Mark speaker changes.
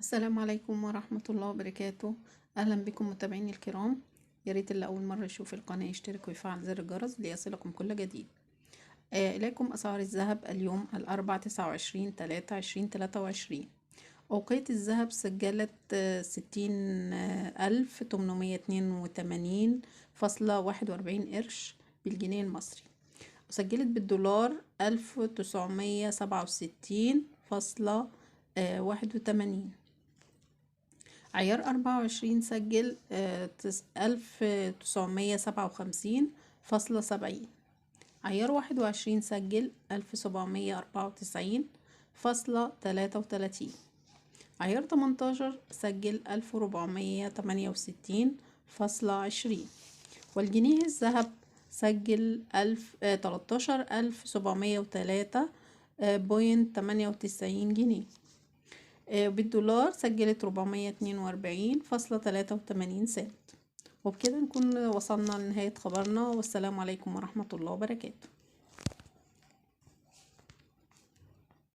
Speaker 1: السلام عليكم ورحمة الله وبركاته. أهلا بكم متابعيني الكرام. يا ريت اللي أول مرة يشوف القناة يشترك ويفعل زر الجرس ليصلكم كل جديد. إليكم أسعار الذهب اليوم الأربع 29/3/2023. أوقية الذهب سجلت 60,882.41 قرش بالجنيه المصري، وسجلت بالدولار 1967.81. عيار 24 سجل 1957.70. عيار 21 سجل 1794.33. عيار 18 سجل 1468.20. والجنيه الذهب سجل 13,703.98 جنيه. بالدولار سجلت 442.83 سنت. وبكده نكون وصلنا لنهاية خبرنا، والسلام عليكم ورحمة الله وبركاته.